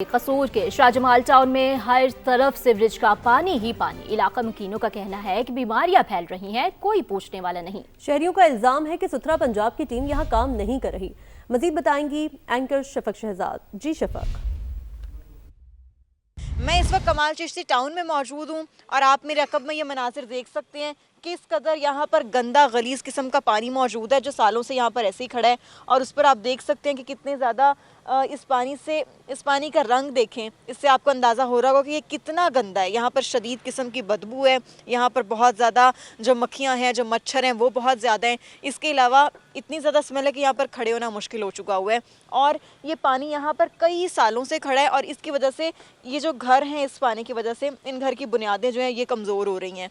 कसूर के शाहजमाल टाउन में हर तरफ सीवरेज का पानी ही पानी। इलाका मकीनों का कहना है कि बीमारियां फैल रही हैं, कोई पूछने वाला नहीं। शहरियों का इल्जाम है कि सुथरा पंजाब की टीम यहां काम नहीं कर रही। मजीद बताएंगी एंकर शफक शहजाद। जी शफक। मैं इस वक्त कमाल चिश्ती टाउन में मौजूद हूँ और आप मेरे अकब में ये मनासिर देख सकते हैं किस कदर यहाँ पर गंदा गलीज किस्म का पानी मौजूद है जो सालों से यहाँ पर ऐसे ही खड़ा है। और उस पर आप देख सकते हैं कि कितने ज़्यादा इस पानी का रंग देखें, इससे आपको अंदाज़ा हो रहा होगा कि ये कितना गंदा है। यहाँ पर शदीद किस्म की बदबू है, यहाँ पर बहुत ज़्यादा जो मक्खियाँ हैं, जो मच्छर हैं वो बहुत ज़्यादा हैं। इसके अलावा इतनी ज़्यादा स्मेल है कि यहाँ पर खड़े होना मुश्किल हो चुका हुआ है। और ये पानी यहाँ पर कई सालों से खड़ा है और इसकी वजह से ये जो घर हैं, इस पानी की वजह से इन घर की बुनियादें जो हैं ये कमज़ोर हो रही हैं।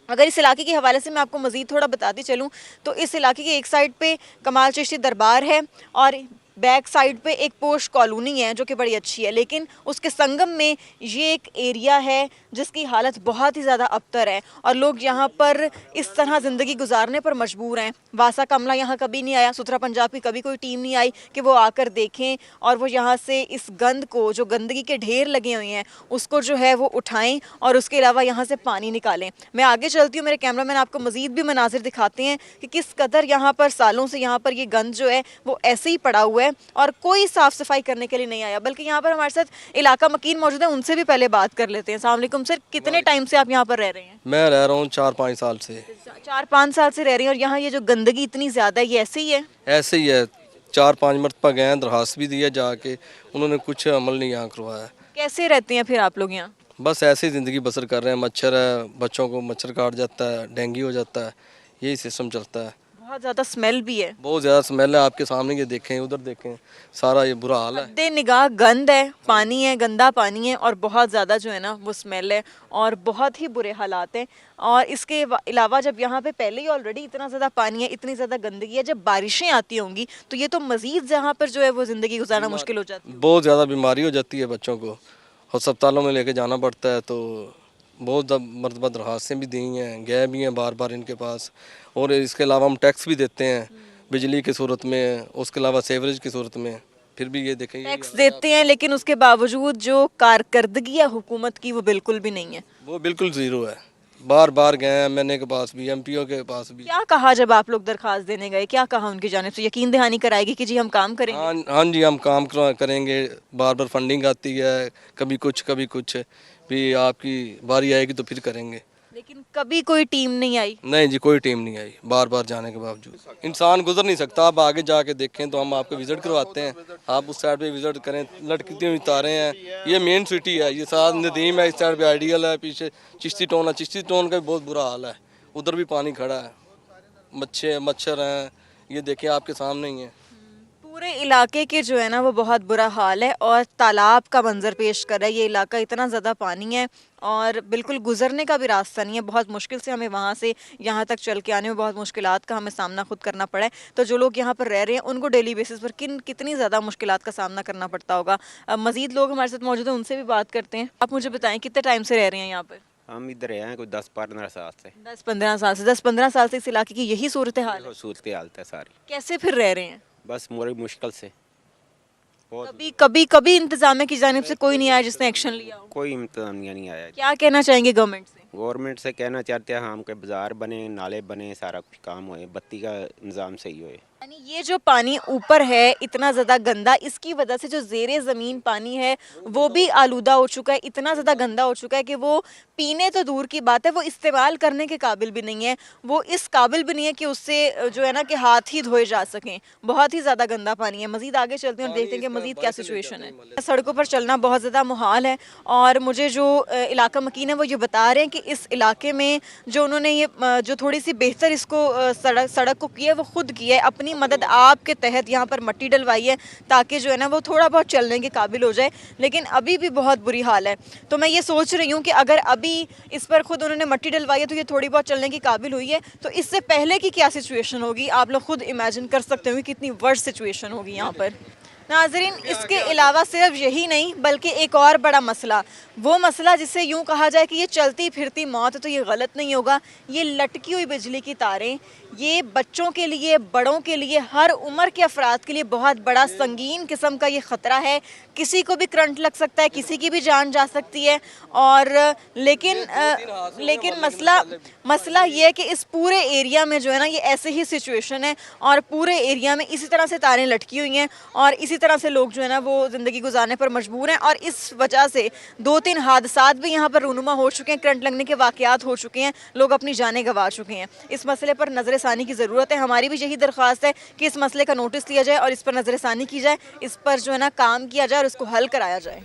अगर इस इलाके के हवाले से मैं आपको मज़ीद थोड़ा बताती चलूँ तो इस इलाके की एक साइड पे कमाल चिश्ती दरबार है और बैक साइड पे एक पोश कॉलोनी है जो कि बड़ी अच्छी है, लेकिन उसके संगम में ये एक एरिया है जिसकी हालत बहुत ही ज़्यादा अबतर है और लोग यहाँ पर इस तरह ज़िंदगी गुजारने पर मजबूर हैं। वासा कमला यहाँ कभी नहीं आया, सुथरा पंजाब की कभी कोई टीम नहीं आई कि वो आकर देखें और वो यहाँ से इस गंद को, जो गंदगी के ढेर लगे हुए हैं, उसको जो है वो उठाएँ और उसके अलावा यहाँ से पानी निकालें। मैं आगे चलती हूँ, मेरे कैमरामैन आपको मज़ीद भी मनाजिर दिखाते हैं कि किस कदर यहाँ पर सालों से यहाँ पर ये गंद जो है वो ऐसे ही पड़ा हुआ है और कोई साफ सफाई करने के लिए नहीं आया। बल्कि यहाँ पर हमारे साथ इलाका मकीन मौजूद है, उनसे भी पहले बात कर लेते हैं। अस्सलाम वालेकुम सर, कितने टाइम से आप यहाँ पर रह रहे हैं? मैं रह रहा हूँ 4-5 साल से। 4-5 साल से रह रहे हैं और यहाँ ये जो गंदगी इतनी ज़्यादा है ये ऐसे ही है? ऐसे ही है। 4-5 मरतबा गए हैं, दरखास्त भी दिया जाके, उन्होंने कुछ अमल नहीं यहाँ करवाया। कैसे रहते हैं फिर आप लोग यहाँ? बस ऐसे ही ज़िंदगी बसर कर रहे हैं। मच्छर है, बच्चों को मच्छर काट जाता है, डेंगू हो जाता है, यही सिस्टम चलता है। बहुत ज़्यादा स्मेल भी है। बहुत ज़्यादा स्मेल है, आपके सामने ये देखें, उधर देखें, सारा ये बुरा हाल है। हद्दे निगाह गंद है, पानी है, गंदा पानी है और बहुत ज़्यादा जो है ना वो स्मेल है और बहुत ही बुरे हालात हैं। और इसके अलावा जब यहाँ पे पहले ही ऑलरेडी इतना ज़्यादा पानी है, इतनी ज़्यादा गंदगी है, जब बारिशें आती होंगी तो ये तो मज़ीद यहाँ पर जो है वो ज़िंदगी गुजारना मुश्किल हो जाती है। बहुत ज़्यादा बीमारी हो जाती है बच्चों को, अस्पतालों में लेके जाना पड़ता है। तो बहुत मरतबा दरखास्तें भी दी हैं, गए भी हैं बार बार इनके पास। और इसके अलावा हम टैक्स भी देते हैं बिजली की सूरत में, उसके अलावा सेवरेज की सूरत में। फिर भी ये देखें, टैक्स देते हैं लेकिन उसके बावजूद जो कारकर्दगी है हुकूमत की वो बिल्कुल भी नहीं है। वो बिल्कुल ज़ीरो है। बार बार गए हैं, मैंने के पास भी, एमपीओ के पास भी। क्या कहा जब आप लोग दरखास्त देने गए, क्या कहा उनकी जानिब से? यकीन दहानी कराएगी कि जी हम काम करेंगे? हाँ जी, हम काम करेंगे। बार बार फंडिंग आती है, कभी कुछ भी आपकी बारी आएगी तो फिर करेंगे। लेकिन कभी कोई टीम नहीं आई? नहीं जी, कोई टीम नहीं आई। बार बार जाने के बावजूद इंसान गुजर नहीं सकता। आप आगे जाके देखें तो हम आपको विजिट करवाते हैं, आप उस साइड पे विजिट करें। लटकती हुई तारें हैं, ये मेन सिटी है, ये साथ नदीम है, इस साइड पे आइडियल है, पीछे चिश्ती टाउन है। चिश्ती टाउन का भी बहुत बुरा हाल है, उधर भी पानी खड़ा है, मच्छर हैं, ये देखें आपके सामने ही है। पूरे इलाके के जो है ना वो बहुत बुरा हाल है और तालाब का मंजर पेश कर रहा है ये इलाका। इतना ज़्यादा पानी है और बिल्कुल गुजरने का भी रास्ता नहीं है। बहुत मुश्किल से हमें वहाँ से यहाँ तक चल के आने में बहुत मुश्किलात का हमें सामना खुद करना पड़ा है। तो जो लोग यहाँ पर रह रहे हैं उनको डेली बेसिस पर कितनी ज़्यादा मुश्किलात का सामना करना पड़ता होगा। मज़ीद लोग हमारे साथ मौजूद हैं, उनसे भी बात करते हैं। आप मुझे बताएं कितने टाइम से रह रहे हैं यहाँ पर? हम इधर रहे हैं कोई 10-15 साल से। 10-15 साल से? 10-15 साल से इस इलाके की यही सूरत हाल है? सूरत हालत है सारी। कैसे फिर रह रहे हैं? बस बड़ी मुश्किल से। कभी इंतजामिया की जानिब से कोई नहीं आया जिसने एक्शन लिया हो? कोई इम्तहान नहीं आया। क्या कहना चाहेंगे गवर्नमेंट से? गवर्नमेंट से कहना चाहते हैं हम के बाजार बने, नाले बने, सारा कुछ काम होए, बत्ती का निज़ाम सही होए। यानी ये जो पानी ऊपर है इतना ज़्यादा गंदा, इसकी वजह से जो ज़ेरे ज़मीन पानी है वो भी आलूदा हो चुका है, इतना ज़्यादा गंदा हो चुका है कि वो पीने तो दूर की बात है, वो इस्तेमाल करने के काबिल भी नहीं है। वो इस काबिल भी नहीं है कि उससे जो है ना कि हाथ ही धोए जा सकें। बहुत ही ज़्यादा गंदा पानी है। मज़ीद आगे चलते हैं और देखते हैं कि मज़ीद क्या सिचुएशन है। सड़कों पर चलना बहुत ज़्यादा मुहाल है और मुझे जो इलाका मकीन है वो ये बता रहे हैं कि इस इलाके में जो उन्होंने ये जो थोड़ी सी बेहतर इसको सड़क को किया है वो खुद किया है, अपनी मदद आपके तहत यहाँ पर मट्टी डलवाई है ताकि जो है ना वो थोड़ा बहुत चलने के काबिल हो जाए। लेकिन अभी भी बहुत बुरी हाल है। तो मैं ये सोच रही हूँ कि अगर अभी इस पर खुद उन्होंने मट्टी डलवाई है तो ये थोड़ी बहुत चलने की काबिल हुई है, तो इससे पहले की क्या सिचुएशन होगी आप लोग खुद इमेजिन कर सकते हो कितनी वर्स्ट सिचुएशन होगी यहाँ पर। नाज़रीन, इसके अलावा सिर्फ यही नहीं बल्कि एक और बड़ा मसला, वो मसला जिसे यूँ कहा जाए कि ये चलती फिरती मौत, तो ये गलत नहीं होगा। ये लटकी हुई बिजली की तारें, ये बच्चों के लिए, बड़ों के लिए, हर उम्र के अफराद के लिए बहुत बड़ा संगीन किस्म का ये ख़तरा है। किसी को भी करंट लग सकता है, किसी की भी जान जा सकती है। और लेकिन मसला ये है कि इस पूरे एरिया में जो है ना, ये ऐसे ही सिचुएशन है और पूरे एरिया में इसी तरह से तारें लटकी हुई हैं और इसी तरह से लोग जो है ना वो ज़िंदगी गुजारने पर मजबूर हैं। और इस वजह से 2-3 हादसात भी यहाँ पर रूनुमा हो चुके हैं, करंट लगने के वाक़यात हो चुके हैं, लोग अपनी जानें गंवा चुके हैं। इस मसले पर नज़रसानी की ज़रूरत है। हमारी भी यही दरख्वास्त है कि इस मसले का नोटिस लिया जाए और इस पर नज़रसानी की जाए, इस पर जो है ना काम किया जाए और इसको हल कराया जाए।